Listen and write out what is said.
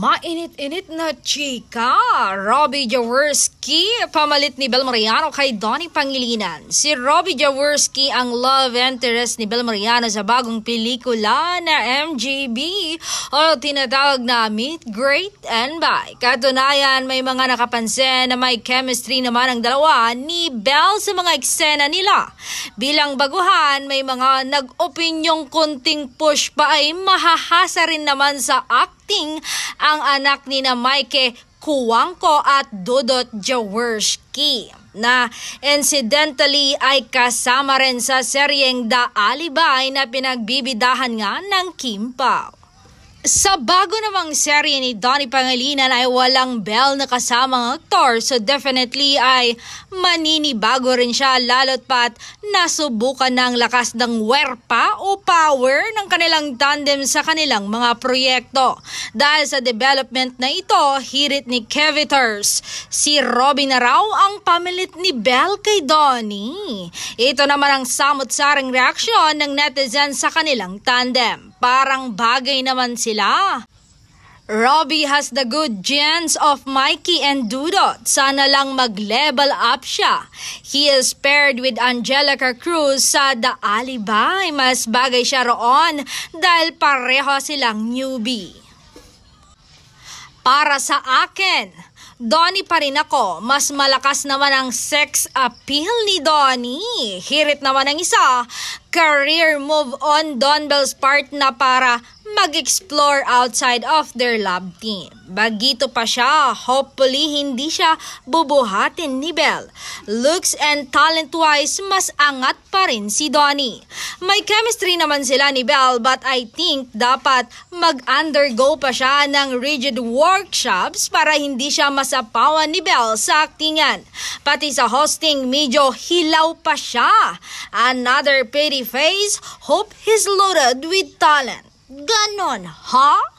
Mainit-init na chika, Robbie Jaworski, pamalit ni Bel Mariano kay Donnie Pangilinan. Si Robbie Jaworski ang love interest ni Bel Mariano sa bagong pelikula na MGB o tinatawag na Meet, Great and Bye. Katunayan, may mga nakapansin na may chemistry naman ang dalawa ni Bel sa mga eksena nila. Bilang baguhan, may mga nag-opinyong kunting push pa ay mahahasa rin naman sa acting ang anak ni na Mike Kuwangko at Dudot Jaworski na incidentally ay kasama rin sa seryeng The Alibay na pinagbibidahan nga ng Kim Pao. Sa bago namang serye ni Donnie Pangilinan ay walang Bel na kasamang aktor, so definitely ay maninibago rin siya lalo't pat nasubukan ng lakas ng werpa o power ng kanilang tandem sa kanilang mga proyekto. Dahil sa development na ito, hirit ni Keviters, si Robby na raw ang pamilit ni Bel kay Donnie. Ito naman ang samot-saring reaksyon ng netizen sa kanilang tandem. Parang bagay naman sila. Robby has the good genes of Mikey and Dudot. Sana lang mag-level up siya. He is paired with Angelica Cruz sa The Alibay. Mas bagay siya roon dahil pareho silang newbie. Para sa akin, Donnie pa rin ako. Mas malakas naman ang sex appeal ni Donnie. Hirit naman ang isa, career move on Don Bel's part na para mag-explore outside of their love team. Bagito pa siya, hopefully hindi siya bubuhatin ni Bel. Looks and talent-wise, mas angat pa rin si Donnie. May chemistry naman sila ni Bel but I think dapat mag-undergo pa siya ng rigid workshops para hindi siya masapawan ni Bel sa aktingan. Pati sa hosting, medyo hilaw pa siya. Another pretty face, hope he's loaded with talent. Ganon, ha?